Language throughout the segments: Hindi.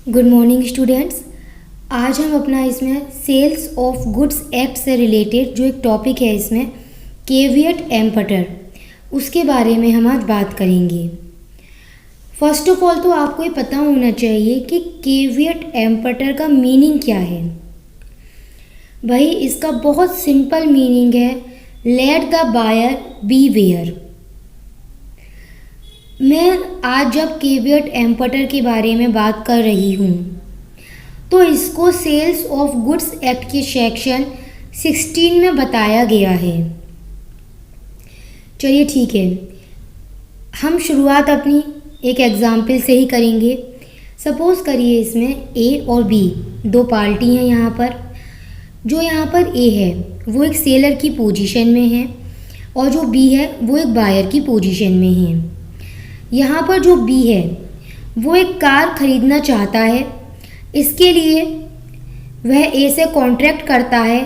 Good morning students. आज हम अपना इसमें सेल्स ऑफ गुड्स एक्ट से रिलेटेड जो एक टॉपिक है इसमें केवियट एम्पटर, उसके बारे में हम आज बात करेंगे। फर्स्ट ऑफ ऑल तो आपको ये पता होना चाहिए कि केवियट एम्पटर का मीनिंग क्या है। भाई इसका बहुत सिंपल मीनिंग है, let the buyer beware. मैं आज जब केवियट एम्पटर के बारे में बात कर रही हूँ तो इसको सेल्स ऑफ गुड्स एक्ट के सेक्शन 16 में बताया गया है। चलिए ठीक है, हम शुरुआत अपनी एक एग्ज़ाम्पल से ही करेंगे। सपोज़ करिए इसमें ए और बी दो पार्टी हैं यहाँ पर। जो यहाँ पर ए है वो एक सेलर की पोजीशन में है और जो बी है वो एक बायर की पोजीशन में है। यहाँ पर जो बी है वो एक कार खरीदना चाहता है। इसके लिए वह ए से कॉन्ट्रैक्ट करता है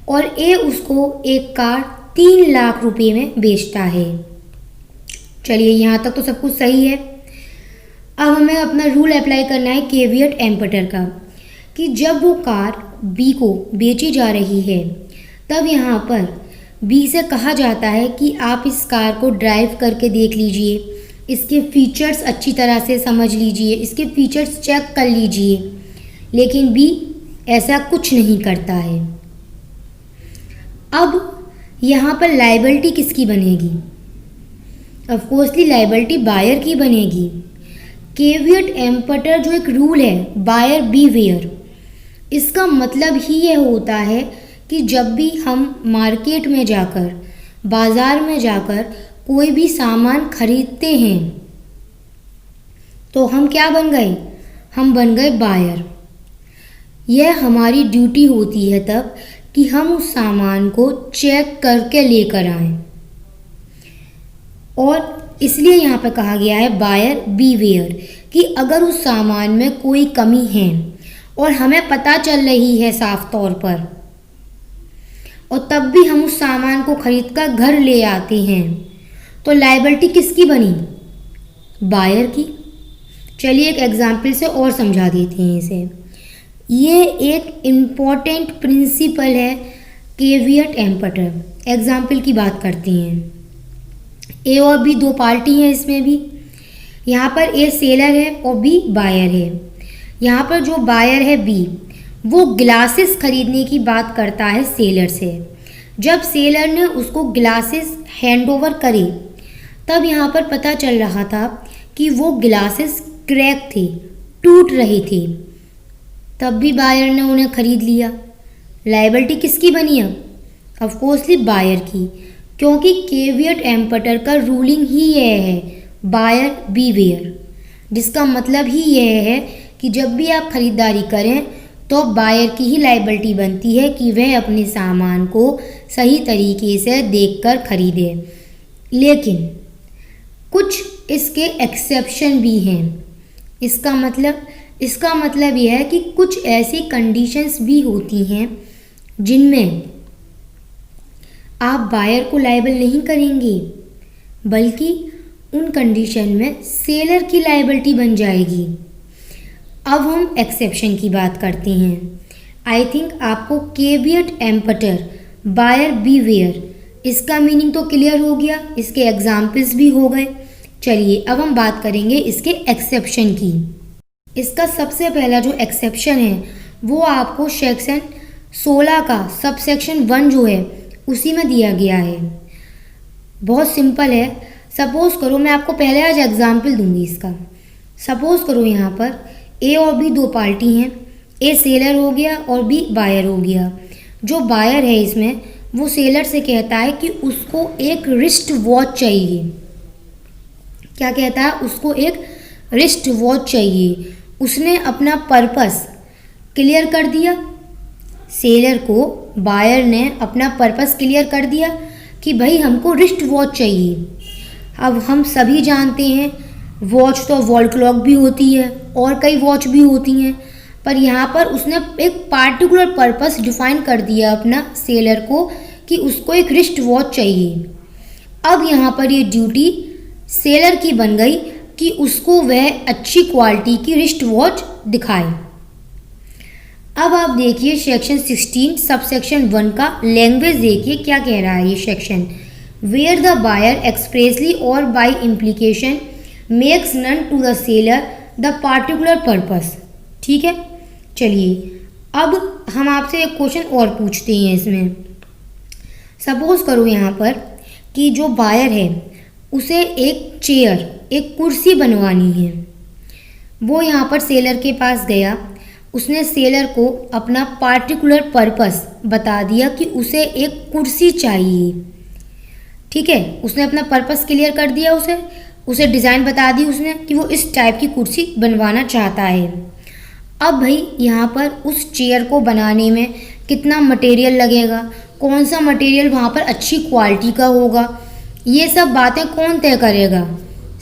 और ए उसको एक कार 3 लाख रुपए में बेचता है। चलिए यहाँ तक तो सब कुछ सही है। अब हमें अपना रूल अप्लाई करना है केवियट एम्पटर का, कि जब वो कार बी को बेची जा रही है तब यहाँ पर बी से कहा जाता है कि आप इस कार को ड्राइव करके देख लीजिए, इसके फीचर्स अच्छी तरह से समझ लीजिए, इसके फीचर्स चेक कर लीजिए। लेकिन बी ऐसा कुछ नहीं करता है। अब यहाँ पर लायबिलिटी किसकी बनेगी? ऑफ कोर्सली लायबिलिटी बायर की बनेगी। केवियट एम्पटर जो एक रूल है बायर बी वेयर, इसका मतलब ही ये होता है कि जब भी हम मार्केट में जाकर, बाज़ार में जाकर कोई भी सामान खरीदते हैं तो हम क्या बन गए? हम बन गए बायर। यह हमारी ड्यूटी होती है तब कि हम उस सामान को चेक करके लेकर आएं। और इसलिए यहाँ पर कहा गया है बायर बी वेयर, कि अगर उस सामान में कोई कमी है और हमें पता चल रही है साफ तौर पर, और तब भी हम उस सामान को खरीद कर घर ले आते हैं, तो लायबिलिटी किसकी बनी? बायर की। चलिए एक एग्जाम्पल से और समझा देते हैं इसे। ये एक इम्पॉर्टेंट प्रिंसिपल है केवियट एम्पटर। एग्जाम्पल की बात करते हैं। ए और बी दो पार्टी हैं इसमें भी। यहाँ पर ए सेलर है और बी बायर है। यहाँ पर जो बायर है बी, वो ग्लासेस खरीदने की बात करता है सेलर से। जब सेलर ने उसको ग्लासेस हैंड ओवर करे तब यहाँ पर पता चल रहा था कि वो ग्लासेस क्रैक थे, टूट रहे थे। तब भी बायर ने उन्हें खरीद लिया। लायबिलिटी किसकी बनी अब? ऑफ कोर्सली बायर की, क्योंकि केवियट एम्पटर का रूलिंग ही यह है बायर बी वेयर, जिसका मतलब ही यह है कि जब भी आप खरीदारी करें तो बायर की ही लायबिलिटी बनती है कि वह अपने सामान को सही तरीके से देखकर खरीदे। लेकिन कुछ इसके एक्सेप्शन भी हैं। इसका मतलब यह है कि कुछ ऐसी कंडीशंस भी होती हैं जिनमें आप बायर को लायबल नहीं करेंगे, बल्कि उन कंडीशन में सेलर की लायबिलिटी बन जाएगी। अब हम एक्सेप्शन की बात करते हैं। आई थिंक आपको केवियट एम्पटर बायर बी वेयर, इसका मीनिंग तो क्लियर हो गया, इसके एग्जाम्पल्स भी हो गए। चलिए अब हम बात करेंगे इसके एक्सेप्शन की। इसका सबसे पहला जो एक्सेप्शन है वो आपको सेक्शन 16 का सब सेक्शन 1 जो है उसी में दिया गया है। बहुत सिंपल है। सपोज़ करो, मैं आपको पहले आज एग्जाम्पल दूंगी इसका। सपोज़ करो यहाँ पर ए और बी दो पार्टी हैं। ए सेलर हो गया और बी बायर हो गया। जो बायर है इसमें वो सेलर से कहता है कि उसको एक रिस्ट वॉच चाहिए। क्या कहता है? उसको एक रिस्ट वॉच चाहिए। उसने अपना पर्पस क्लियर कर दिया। सेलर को बायर ने अपना पर्पस क्लियर कर दिया कि भाई हमको रिस्ट वॉच चाहिए। अब हम सभी जानते हैं वॉच तो वॉल क्लॉक भी होती है और कई वॉच भी होती हैं, पर यहाँ पर उसने एक पार्टिकुलर पर्पस डिफाइन कर दिया अपना सेलर को कि उसको एक रिस्ट वॉच चाहिए। अब यहाँ पर ये ड्यूटी सेलर की बन गई कि उसको वह अच्छी क्वालिटी की रिस्ट वॉच दिखाए। अब आप देखिए सेक्शन 16 सबसेक्शन 1 का लैंग्वेज देखिए क्या कह रहा है ये section. Where the buyer expressly और by implication makes known to the seller the particular purpose. ठीक है, चलिए अब हम आपसे एक क्वेश्चन और पूछते हैं इसमें। सपोज करो यहाँ पर कि जो बायर है उसे एक चेयर, एक कुर्सी बनवानी है। वो यहाँ पर सेलर के पास गया, उसने सेलर को अपना पार्टिकुलर पर्पस बता दिया कि उसे एक कुर्सी चाहिए। ठीक है, उसने अपना पर्पस क्लियर कर दिया, उसे डिज़ाइन बता दी उसने कि वो इस टाइप की कुर्सी बनवाना चाहता है। अब भाई यहाँ पर उस चेयर को बनाने में कितना मटेरियल लगेगा, कौन सा मटेरियल वहाँ पर अच्छी क्वालिटी का होगा, ये सब बातें कौन तय करेगा?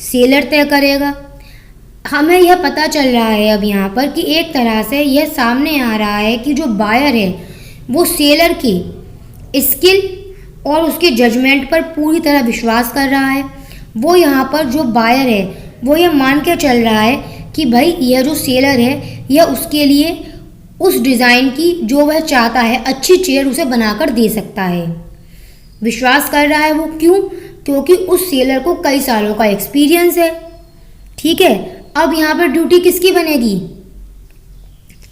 सेलर तय करेगा। हमें यह पता चल रहा है अब यहाँ पर कि एक तरह से यह सामने आ रहा है कि जो बायर है वो सेलर की स्किल और उसके जजमेंट पर पूरी तरह विश्वास कर रहा है। वो यहाँ पर जो बायर है वो ये मान के चल रहा है कि भाई यह जो सेलर है यह उसके लिए उस डिज़ाइन की जो वह चाहता है अच्छी चेयर उसे बनाकर दे सकता है। विश्वास कर रहा है वो, क्यों? क्योंकि उस सेलर को कई सालों का एक्सपीरियंस है। ठीक है, अब यहाँ पर ड्यूटी किसकी बनेगी?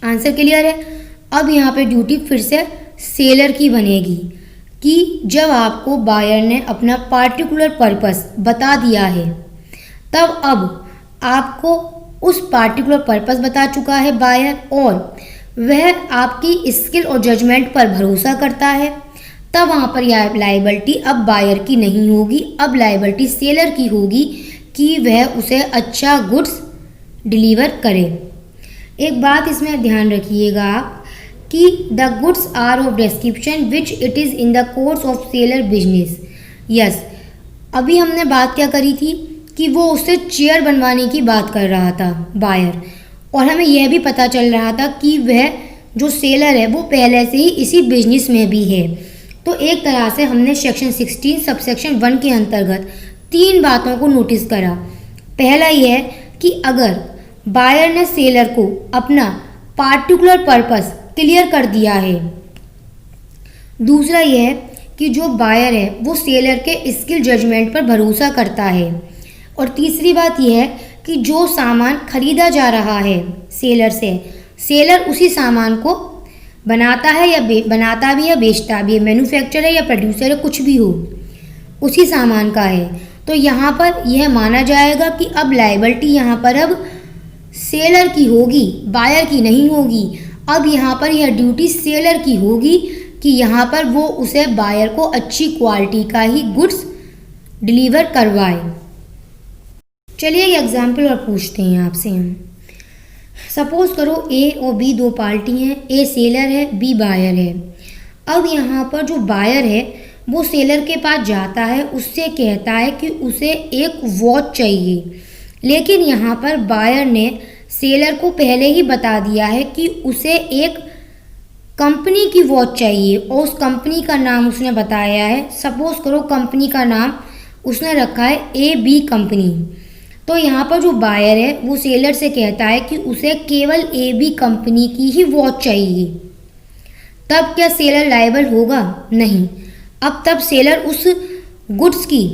आंसर क्लियर है। अब यहाँ पे ड्यूटी फिर से सेलर की बनेगी कि जब आपको बायर ने अपना पार्टिकुलर पर्पस बता दिया है, तब अब आपको उस पार्टिकुलर पर्पस बता चुका है बायर और वह आपकी स्किल और जजमेंट पर भरोसा करता है, तब वहाँ पर यह लायबिलिटी अब बायर की नहीं होगी, अब लायबिलिटी सेलर की होगी कि वह उसे अच्छा गुड्स डिलीवर करे। एक बात इसमें ध्यान रखिएगा आप कि the goods are of description which it is in the course of seller business. Yes, अभी हमने बात क्या करी थी कि वो उससे चेयर बनवाने की बात कर रहा था बायर, और हमें यह भी पता चल रहा था कि वह जो सेलर है वो पहले से ही इसी बिजनेस में भी है। तो एक तरह से हमने सेक्शन 16 सबसेक्शन 1 के अंतर्गत 3 बातों को नोटिस करा। पहला यह कि अगर बायर ने सेलर को अपना पार्टिकुलर पर्पस क्लियर कर दिया है। दूसरा यह कि जो बायर है वो सेलर के स्किल जजमेंट पर भरोसा करता है। और तीसरी बात यह है कि जो सामान खरीदा जा रहा है सेलर से, सेलर उसी सामान को बनाता है या बनाता भी या बेचता भी है, मैन्युफैक्चरर है या प्रोड्यूसर है, कुछ भी हो उसी सामान का है। तो यहाँ पर यह माना जाएगा कि अब लायबिलिटी यहाँ पर अब सेलर की होगी, बायर की नहीं होगी। अब यहाँ पर यह ड्यूटी सेलर की होगी कि यहाँ पर वो उसे बायर को अच्छी क्वालिटी का ही गुड्स डिलीवर करवाए। चलिए एक एग्जाम्पल और पूछते हैं आपसे हम। सपोज करो ए और बी दो पार्टी हैं, ए सेलर है, बी बायर है। अब यहाँ पर जो बायर है वो सेलर के पास जाता है, उससे कहता है कि उसे एक वॉच चाहिए, लेकिन यहाँ पर बायर ने सेलर को पहले ही बता दिया है कि उसे एक कंपनी की वॉच चाहिए और उस कंपनी का नाम उसने बताया है। सपोज करो कंपनी का नाम उसने रखा है ए बी कंपनी। तो यहाँ पर जो बायर है वो सेलर से कहता है कि उसे केवल ए बी कंपनी की ही वॉच चाहिए। तब क्या सेलर लायबल होगा? नहीं। अब तब सेलर उस गुड्स की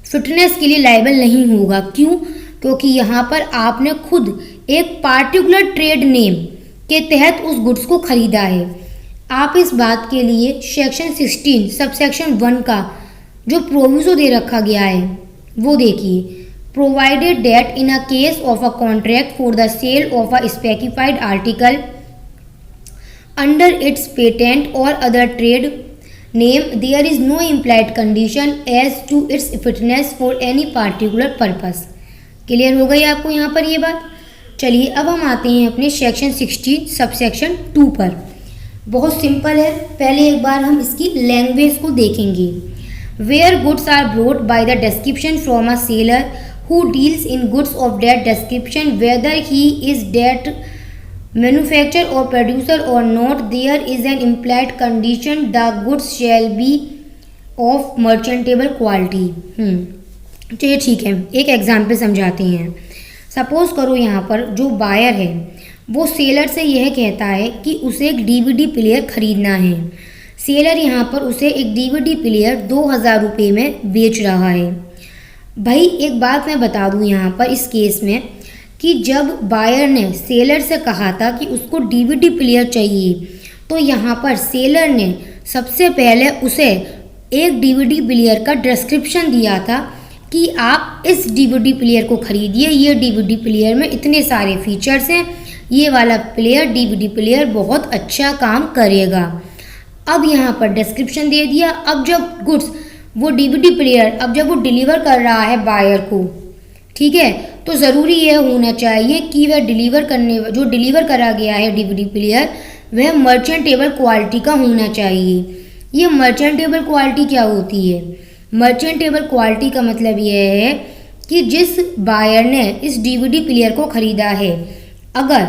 फिटनेस के लिए लायबल नहीं होगा। क्यों? क्योंकि यहाँ पर आपने खुद एक पार्टिकुलर ट्रेड नेम के तहत उस गुड्स को खरीदा है। आप इस बात के लिए सेक्शन 16 सबसेक्शन 1 का जो प्रोविजो दे रखा गया है वो देखिए। Provided that in a case of a contract for the sale of a specified article under its patent or other trade name, there is no implied condition as to its fitness for any particular purpose. Clear हो गई आपको यहाँ पर ये बात? चलिए अब हम आते हैं अपने सेक्शन 16 सबसेक्शन 2 पर। बहुत सिंपल है, पहले एक बार हम इसकी लैंग्वेज को देखेंगे। Where goods are brought by the description from a seller who deals in goods of that description, whether he is that manufacturer or producer or not, there is an implied condition the goods shall be of merchantable quality। चलिए ठीक है, एक एग्जाम्पल समझाते हैं। सपोज करो यहाँ पर जो बायर है वो सेलर से यह कहता है कि उसे एक डीवीडी प्लेयर खरीदना है। सेलर यहाँ पर उसे एक डीवीडी प्लेयर 2000 रुपये में बेच रहा है। भाई एक बात मैं बता दूँ यहाँ पर इस केस में कि जब बायर ने सेलर से कहा था कि उसको डीवीडी प्लेयर चाहिए, तो यहाँ पर सेलर ने सबसे पहले उसे एक डीवीडी प्लेयर का डिस्क्रिप्शन दिया था कि आप इस डीवीडी प्लेयर को खरीदिए, ये डीवीडी प्लेयर में इतने सारे फीचर्स हैं, ये वाला डीवीडी प्लेयर बहुत अच्छा काम करेगा। अब यहाँ पर डिस्क्रिप्शन दे दिया। अब जब गुड्स वो डीवीडी प्लेयर अब जब वो डिलीवर कर रहा है बायर को, ठीक है, तो ज़रूरी यह होना चाहिए कि वह जो डिलीवर करा गया है डीवीडी प्लेयर वह मर्चेंटेबल क्वालिटी का होना चाहिए। ये मर्चेंटेबल क्वालिटी क्या होती है? मर्चेंटेबल क्वालिटी का मतलब यह है कि जिस बायर ने इस डीवीडी प्लेयर को ख़रीदा है, अगर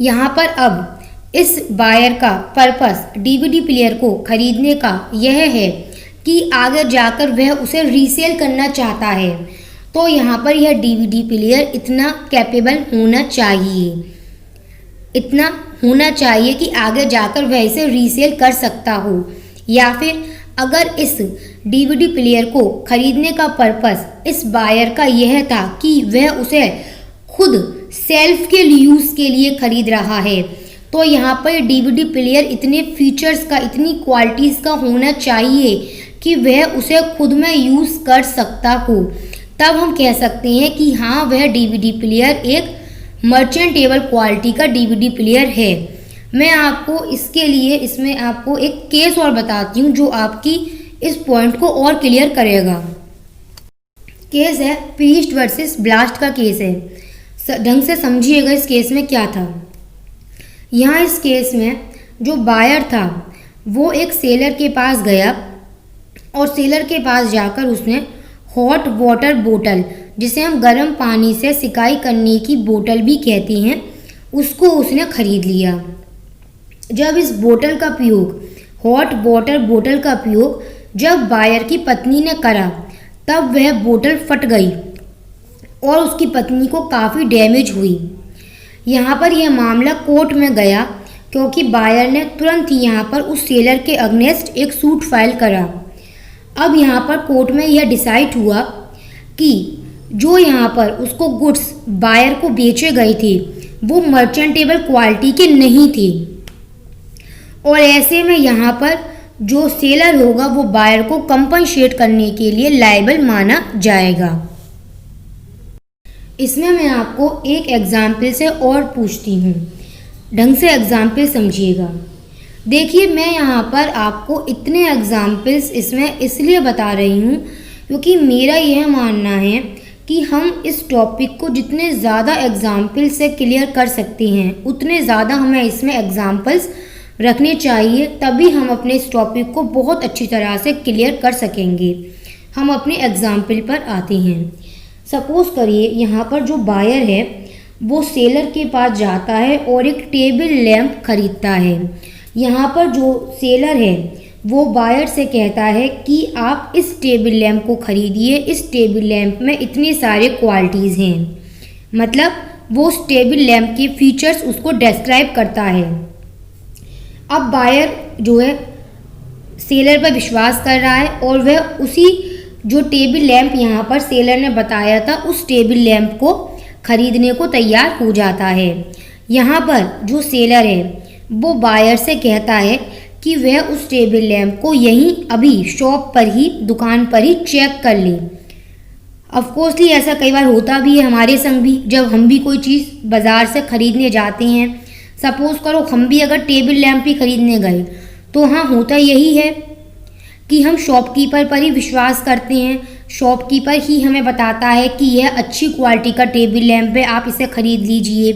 यहाँ पर अब इस बायर का पर्पस डीवीडी प्लेयर को खरीदने का यह है कि आगे जाकर वह उसे रीसेल करना चाहता है, तो यहाँ पर यह डीवीडी प्लेयर इतना कैपेबल होना चाहिए कि आगे जाकर वह इसे रीसेल कर सकता हो। या फिर अगर इस डीवीडी प्लेयर को खरीदने का पर्पस इस बायर का यह था कि वह उसे खुद सेल्फ के यूज़ के लिए खरीद रहा है, तो यहाँ पर डीवीडी प्लेयर इतने फीचर्स का, इतनी क्वालिटीज़ का होना चाहिए कि वह उसे खुद में यूज़ कर सकता हो। तब हम कह सकते हैं कि हाँ, वह डीवीडी प्लेयर एक मर्चेंटेबल क्वालिटी का डीवीडी प्लेयर है। मैं आपको इसमें आपको एक केस और बताती हूँ जो आपकी इस पॉइंट को और क्लियर करेगा। केस है पीस्ट वर्सेस ब्लास्ट का केस है। ढंग से समझिएगा इस केस में क्या था। यहाँ इस केस में जो बायर था वो एक सेलर के पास गया और सेलर के पास जाकर उसने हॉट वाटर बोतल, जिसे हम गर्म पानी से सिकाई करने की बोतल भी कहते हैं, उसको उसने ख़रीद लिया। जब इस बोतल का प्रयोग, हॉट वाटर बोतल का प्रयोग जब बायर की पत्नी ने करा, तब वह बोतल फट गई और उसकी पत्नी को काफ़ी डैमेज हुई। यहाँ पर यह मामला कोर्ट में गया क्योंकि बायर ने तुरंत ही यहाँ पर उस सेलर के अगेंस्ट एक सूट फाइल करा। अब यहाँ पर कोर्ट में यह डिसाइड हुआ कि जो यहाँ पर उसको गुड्स बायर को बेचे गए थे वो मर्चेंटेबल क्वालिटी के नहीं थे, और ऐसे में यहाँ पर जो सेलर होगा वो बायर को कंपनसेट करने के लिए लायबल माना जाएगा। इसमें मैं आपको एक एग्जाम्पल से और पूछती हूँ, ढंग से एग्जाम्पल समझिएगा। देखिए, मैं यहाँ पर आपको इतने एग्जाम्पल्स इसमें इसलिए बता रही हूँ क्योंकि मेरा यह मानना है कि हम इस टॉपिक को जितने ज़्यादा एग्जाम्पल से क्लियर कर सकते हैं उतने ज़्यादा हमें इसमें एग्जाम्पल्स रखने चाहिए, तभी हम अपने इस टॉपिक को बहुत अच्छी तरह से क्लियर कर सकेंगे। हम अपने एग्जाम्पल पर आते हैं। सपोज़ करिए यहाँ पर जो बायर है वो सेलर के पास जाता है और एक टेबल लैंप खरीदता है। यहाँ पर जो सेलर है वो बायर से कहता है कि आप इस टेबल लैंप को खरीदिए, इस टेबल लैंप में इतने सारे क्वालिटीज़ हैं। मतलब वो उस टेबल लैंप के फीचर्स उसको डिस्क्राइब करता है। अब बायर जो है सेलर पर विश्वास कर रहा है और वह उसी जो टेबल लैंप यहाँ पर सेलर ने बताया था उस टेबल लैंप को खरीदने को तैयार हो जाता है। यहाँ पर जो सेलर है वो बायर से कहता है कि वह उस टेबल लैंप को यहीं अभी शॉप पर ही, दुकान पर ही चेक कर ले। ऑफकोर्सली ऐसा कई बार होता भी है हमारे संग भी, जब हम भी कोई चीज़ बाज़ार से ख़रीदने जाते हैं। सपोज़ करो हम भी अगर टेबल लैंप ही खरीदने गए तो हाँ, होता यही है कि हम शॉपकीपर पर ही विश्वास करते हैं। शॉपकीपर ही हमें बताता है कि यह अच्छी क्वालिटी का टेबल लैंप है, आप इसे ख़रीद लीजिए।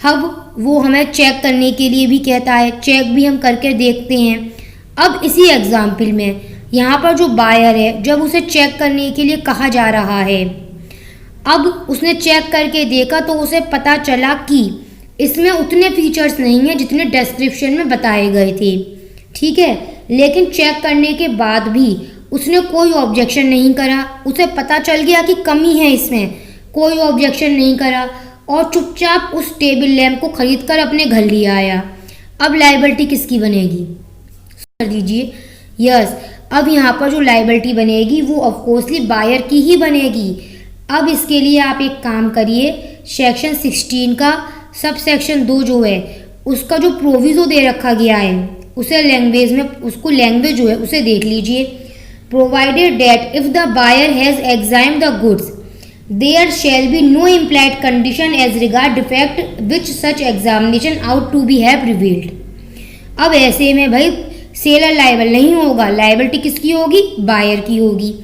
अब वो हमें चेक करने के लिए भी कहता है, चेक भी हम करके देखते हैं। अब इसी एग्जाम्पल में यहाँ पर जो बायर है जब उसे चेक करने के लिए कहा जा रहा है, अब उसने चेक करके देखा तो उसे पता चला कि इसमें उतने फीचर्स नहीं हैं जितने डिस्क्रिप्शन में बताए गए थे, ठीक है। लेकिन चेक करने के बाद भी उसने कोई ऑब्जेक्शन नहीं करा। उसे पता चल गया कि कमी है इसमें, कोई ऑब्जेक्शन नहीं करा और चुपचाप उस टेबल लैंप को खरीद कर अपने घर ले आया। अब लायबिलिटी किसकी बनेगी? कर दीजिए। यस, अब यहाँ पर जो लायबिलिटी बनेगी वो ऑफकोर्सली बायर की ही बनेगी। अब इसके लिए आप एक काम करिए, सेक्शन 16 का सब सेक्शन 2 जो है उसका जो प्रोविजो दे रखा गया है उसे लैंग्वेज में, उसको लैंग्वेज जो है उसे देख लीजिए। Provided that if the buyer has examined the goods there shall be no implied condition as regard defect which such examination ought to be have revealed. अब ऐसे में भाई सेलर लायबल नहीं होगा, लायबिलिटी किसकी होगी? बायर की होगी।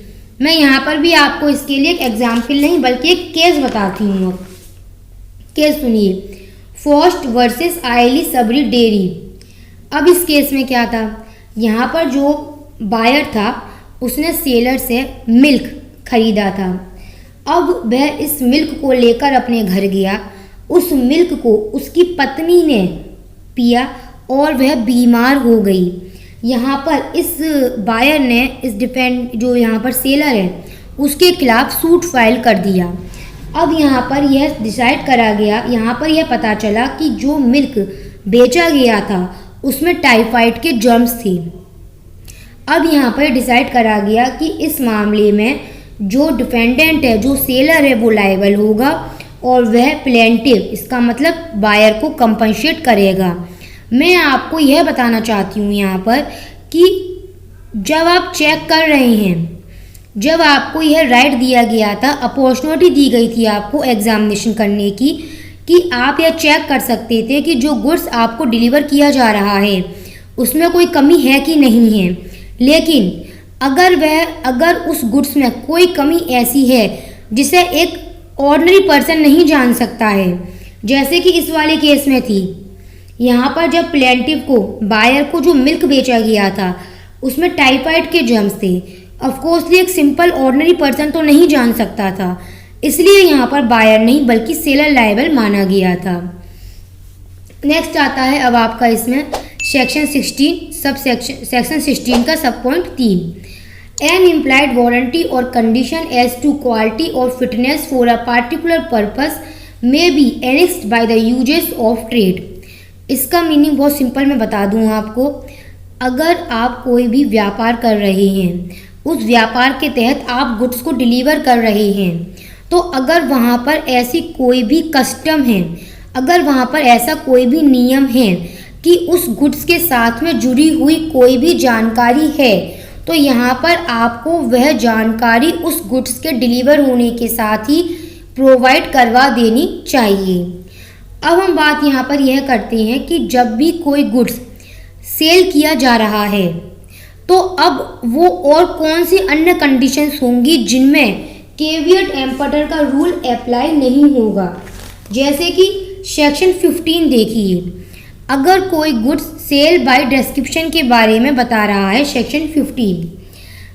मैं यहाँ पर भी आपको इसके लिए एक एग्जाम्पल नहीं बल्कि एक केस बताती हूँ। केस सुनिए, फॉस्ट वर्सेस आयली सबरी डेयरी। अब इस केस में क्या था, यहाँ पर जो बायर था उसने सेलर से मिल्क खरीदा था। अब वह इस मिल्क को लेकर अपने घर गया। उस मिल्क को उसकी पत्नी ने पिया और वह बीमार हो गई। यहाँ पर इस बायर ने इस डिफेंड जो यहाँ पर सेलर है उसके खिलाफ सूट फाइल कर दिया। अब यहाँ पर यह डिसाइड करा गया, यहाँ पर यह पता चला कि जो मिल्क बेचा गया था उसमें टाइफाइड के जर्म्स थे। अब यहाँ पर डिसाइड करा गया कि इस मामले में जो डिफेंडेंट है, जो सेलर है, वो लायबल होगा और वह प्लेंटिव, इसका मतलब बायर को कंपनसेट करेगा। मैं आपको यह बताना चाहती हूँ यहाँ पर कि जब आप चेक कर रहे हैं, जब आपको यह राइट दिया गया था, अपॉर्चुनिटी दी गई थी आपको एग्जामिनेशन करने की कि आप यह चेक कर सकते थे कि जो गुड्स आपको डिलीवर किया जा रहा है उसमें कोई कमी है कि नहीं है। लेकिन अगर उस गुड्स में कोई कमी ऐसी है जिसे एक ऑर्डिनरी पर्सन नहीं जान सकता है, जैसे कि इस वाले केस में थी, यहाँ पर जब प्लेंटिव को, बायर को जो मिल्क बेचा गया था उसमें टाइफाइड के जर्म्स थे, ऑफकोर्सली एक सिंपल ऑर्डिनरी पर्सन तो नहीं जान सकता था, इसलिए यहाँ पर बायर नहीं बल्कि सेलर लायबल माना गया था। नेक्स्ट आता है अब आपका इसमें सेक्शन 16 सब सेक्शन 16 का सब पॉइंट 3, एन इम्प्लाइड वारंटी और कंडीशन एज टू क्वालिटी और fitness for a particular purpose may be annexed by the uses of trade. इसका मीनिंग बहुत सिंपल मैं बता दूं आपको। अगर आप कोई भी व्यापार कर रहे हैं, उस व्यापार के तहत आप गुड्स को डिलीवर कर रहे हैं, तो अगर वहाँ पर ऐसी कोई भी कस्टम है, अगर वहाँ पर ऐसा कोई भी नियम है कि उस गुड्स के साथ में जुड़ी हुई कोई भी जानकारी है, तो यहाँ पर आपको वह जानकारी उस गुड्स के डिलीवर होने के साथ ही प्रोवाइड करवा देनी चाहिए। अब हम बात यहाँ पर यह करते हैं कि जब भी कोई गुड्स सेल किया जा रहा है तो अब वो और कौन सी अन्य कंडीशंस होंगी जिनमें केवियट एम्पटर का रूल अप्लाई नहीं होगा। जैसे कि सेक्शन 15 देखिए, अगर कोई गुड्स सेल बाय डिस्क्रिप्शन के बारे में बता रहा है सेक्शन 15,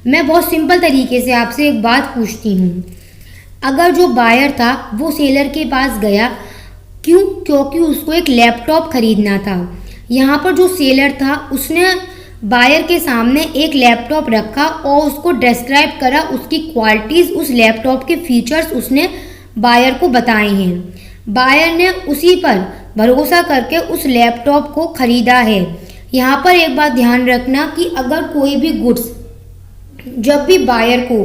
मैं बहुत सिंपल तरीके से आपसे एक बात पूछती हूँ। अगर जो बायर था वो सेलर के पास गया, क्योंकि उसको एक लैपटॉप खरीदना था। यहाँ पर जो सेलर था उसने बायर के सामने एक लैपटॉप रखा और उसको डिस्क्राइब करा, उसकी क्वालिटीज़, उस लैपटॉप के फीचर्स उसने बायर को बताए हैं। बायर ने उसी पर भरोसा करके उस लैपटॉप को खरीदा है। यहाँ पर एक बात ध्यान रखना कि अगर कोई भी गुड्स जब भी बायर को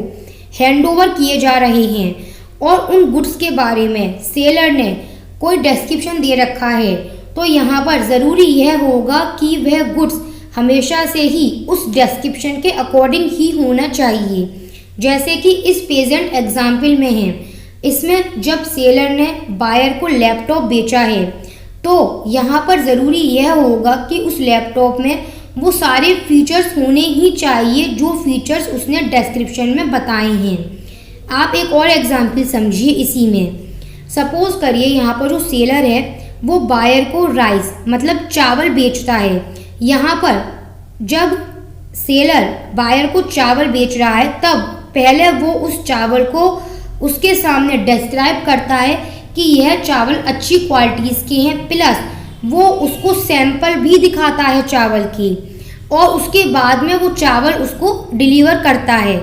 हैंडओवर किए जा रहे हैं और उन गुड्स के बारे में सेलर ने कोई डिस्क्रिप्शन दे रखा है, तो यहाँ पर ज़रूरी यह होगा कि वह गुड्स हमेशा से ही उस डिस्क्रिप्शन के अकॉर्डिंग ही होना चाहिए। जैसे कि इस प्रेजेंट एग्जाम्पल में है, इसमें जब सेलर ने बायर को लैपटॉप बेचा है तो यहाँ पर ज़रूरी यह होगा कि उस लैपटॉप में वो सारे फीचर्स होने ही चाहिए जो फीचर्स उसने डिस्क्रिप्शन में बताए हैं। आप एक और एग्जाम्पल समझिए इसी में। सपोज करिए यहाँ पर जो सेलर है वो बायर को राइस मतलब चावल बेचता है। यहाँ पर जब सेलर बायर को चावल बेच रहा है तब पहले वो उस चावल को उसके सामने डिस्क्राइब करता है कि यह चावल अच्छी क्वालिटीज़ के हैं, प्लस वो उसको सैंपल भी दिखाता है चावल की, और उसके बाद में वो चावल उसको डिलीवर करता है।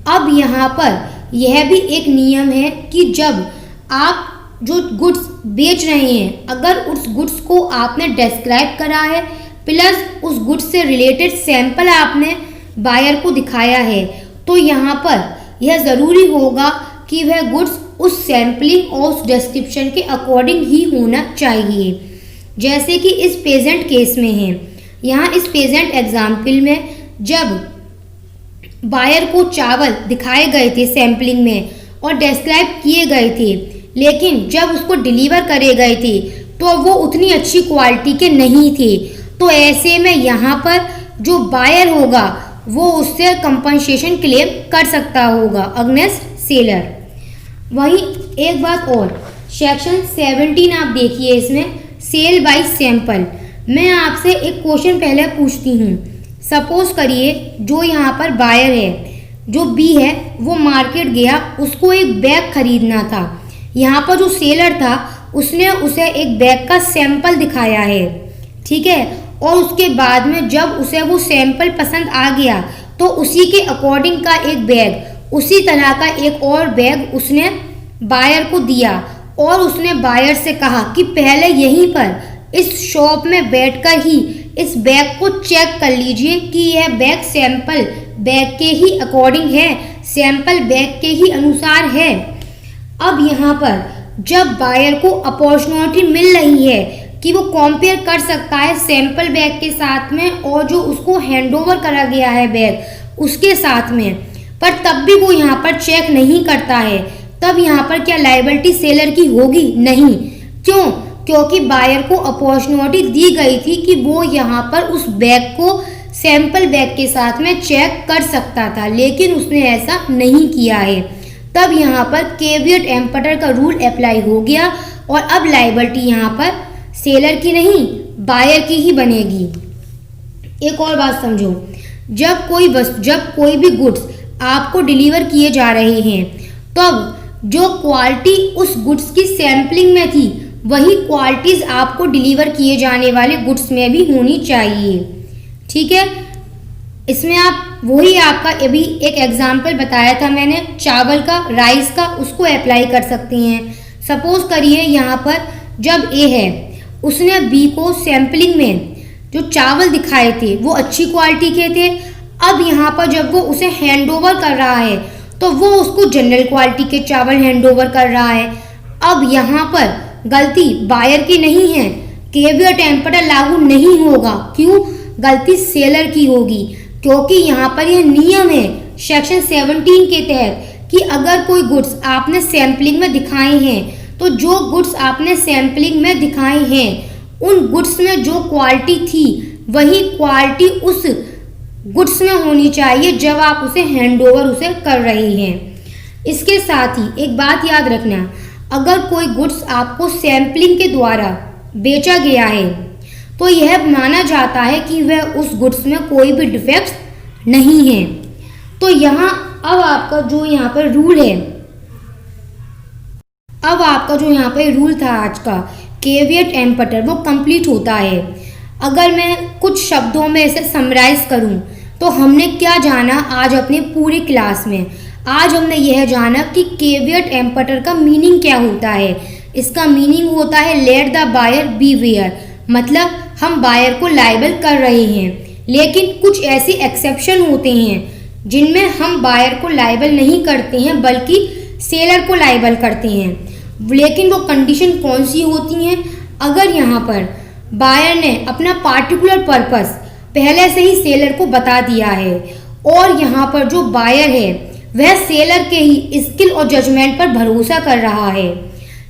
अब यहाँ पर यह भी एक नियम है कि जब आप जो गुड्स बेच रहे हैं, अगर उस गुड्स को आपने डिस्क्राइब करा है प्लस उस गुड्स से रिलेटेड सैंपल आपने बायर को दिखाया है, तो यहाँ पर यह ज़रूरी होगा कि वह गुड्स उस सैम्पलिंग और उस डिस्क्रिप्शन के अकॉर्डिंग ही होना चाहिए। जैसे कि इस प्रेजेंट केस में है, यहाँ इस प्रेजेंट एग्जाम्पल में जब बायर को चावल दिखाए गए थे सैम्पलिंग में और डिस्क्राइब किए गए थे, लेकिन जब उसको डिलीवर करे गए थे तो वो उतनी अच्छी क्वालिटी के नहीं थे, तो ऐसे में यहाँ पर जो बायर होगा वो उससे कंपनसेशन क्लेम कर सकता होगा अगेंस्ट सेलर। वहीं एक बात और, सेक्शन 17 आप देखिए, इसमें सेल बाय सैंपल। मैं आपसे एक क्वेश्चन पहले पूछती हूँ। सपोज करिए जो यहाँ पर बायर है, जो बी है, वो मार्केट गया, उसको एक बैग खरीदना था। यहाँ पर जो सेलर था उसने उसे एक बैग का सैंपल दिखाया है, ठीक है, और उसके बाद में जब उसे वो सैंपल पसंद आ गया तो उसी के अकॉर्डिंग का एक बैग, उसी तरह का एक और बैग उसने बायर को दिया और उसने बायर से कहा कि पहले यहीं पर इस शॉप में बैठकर ही इस बैग को चेक कर लीजिए कि यह बैग सैंपल बैग के ही अकॉर्डिंग है, सैंपल बैग के ही अनुसार है। अब यहाँ पर जब बायर को अपॉर्चुनिटी मिल रही है कि वो कंपेयर कर सकता है सैंपल बैग के साथ में और जो उसको हैंडओवर करा गया है बैग उसके साथ में, पर तब भी वो यहाँ पर चेक नहीं करता है, तब यहाँ पर क्या लायबिलिटी सेलर की होगी? नहीं। क्यों? क्योंकि बायर को अपॉर्चुनिटी दी गई थी कि वो यहाँ पर उस बैग को सैंपल बैग के साथ में चेक कर सकता था, लेकिन उसने ऐसा नहीं किया है। तब यहाँ पर केवियट एम्पटर का रूल अप्लाई हो गया और अब लायबिलिटी यहाँ पर सेलर की नहीं बायर की ही बनेगी। एक और बात समझो, जब कोई भी गुड्स आपको डिलीवर किए जा रहे हैं तब जो क्वालिटी उस गुड्स की सैम्पलिंग में थी वही क्वालिटीज आपको डिलीवर किए जाने वाले गुड्स में भी होनी चाहिए, ठीक है। इसमें आप वही आपका अभी एक एग्जाम्पल बताया था मैंने चावल का, राइस का, उसको अप्लाई कर सकते हैं। सपोज करिए यहाँ पर जब ए है उसने बी को सैम्पलिंग में जो चावल दिखाए थे वो अच्छी क्वालिटी के थे, अब यहाँ पर जब वो उसे हैंडओवर कर रहा है तो वो उसको जनरल क्वालिटी के चावल हैंडओवर कर रहा है। अब यहाँ पर गलती बायर की नहीं है, केवियट एम्पटर लागू नहीं होगा। क्यों? गलती सेलर की होगी, क्योंकि यहाँ पर यह नियम है सेक्शन 17 के तहत कि अगर कोई गुड्स आपने सैम्पलिंग में दिखाए हैं तो जो गुड्स आपने सैम्पलिंग में दिखाए हैं उन गुड्स में जो क्वालिटी थी वही क्वालिटी उस गुड्स में होनी चाहिए जब आप उसे हैंडओवर उसे कर रहे हैं। इसके साथ ही एक बात याद रखना, अगर कोई गुड्स आपको सैम्पलिंग के द्वारा बेचा गया है तो यह माना जाता है कि वह उस गुड्स में कोई भी डिफेक्ट नहीं है। तो यहाँ अब आपका जो यहाँ पर रूल है, अब आपका जो यहाँ पे रूल था आज का केवियट एम्पटर वो कंप्लीट होता है। अगर मैं कुछ शब्दों में इसे समराइज करूँ तो हमने क्या जाना आज अपनी पूरी क्लास में? आज हमने यह जाना कि केवियट एम्पटर का मीनिंग क्या होता है। इसका मीनिंग होता है let the buyer beware, मतलब हम बायर को लायबल कर रहे हैं, लेकिन कुछ ऐसे एक्सेप्शन होते हैं जिनमें हम बायर को लायबल नहीं करते हैं बल्कि सेलर को लायबल करते हैं। लेकिन वो कंडीशन कौन सी होती हैं? अगर यहाँ पर बायर ने अपना पार्टिकुलर पर्पस पहले से ही सेलर को बता दिया है और यहाँ पर जो बायर है वह सेलर के ही स्किल और जजमेंट पर भरोसा कर रहा है।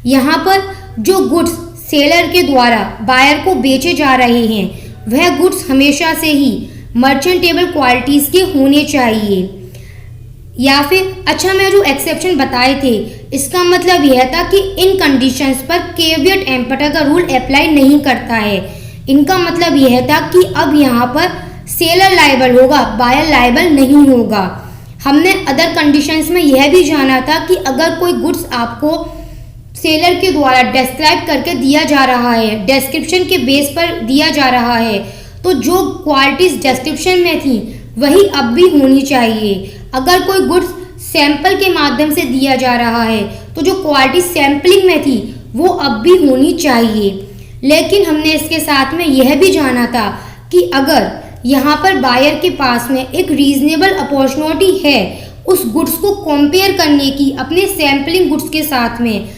यहाँ पर जो गुड्स सेलर के द्वारा बायर को बेचे जा रहे हैं वह गुड्स हमेशा से ही मर्चेंटेबल क्वालिटीज़ के होने चाहिए। या फिर अच्छा, मैं जो एक्सेप्शन बताए थे इसका मतलब यह था कि इन कंडीशंस पर केवियट एम्पटर का रूल अप्लाई नहीं करता है। इनका मतलब यह था कि अब यहाँ पर सेलर लायबल होगा, बायर लायबल नहीं होगा। हमने अदर कंडीशंस में यह भी जाना था कि अगर कोई गुड्स आपको सेलर के द्वारा डिस्क्राइब करके दिया जा रहा है, डिस्क्रिप्शन के बेस पर दिया जा रहा है, तो जो क्वालिटीज डिस्क्रिप्शन में थी वही अब भी होनी चाहिए। अगर कोई गुड्स सैंपल के माध्यम से दिया जा रहा है, तो जो क्वालिटी सैंपलिंग में थी वो अब भी होनी चाहिए। लेकिन हमने इसके साथ में यह भी जाना था कि अगर यहाँ पर बायर के पास में एक रीजनेबल अपॉर्चुनिटी है उस गुड्स को कंपेयर करने की अपने सैंपलिंग गुड्स के साथ में,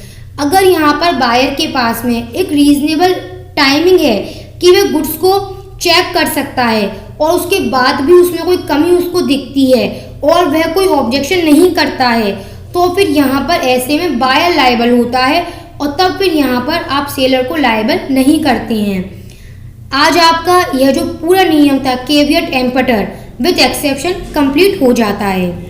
अगर यहाँ पर बायर के पास में एक रीजनेबल टाइमिंग है कि वह गुड्स को चेक कर सकता है और उसके बाद भी उसमें कोई कमी उसको दिखती है और वह कोई ऑब्जेक्शन नहीं करता है, तो फिर यहाँ पर ऐसे में बायर लायबल होता है और तब फिर यहाँ पर आप सेलर को लायबल नहीं करते हैं। आज आपका यह जो पूरा नियम था केवियट एम्पटर विद एक्सेप्शन कंप्लीट हो जाता है।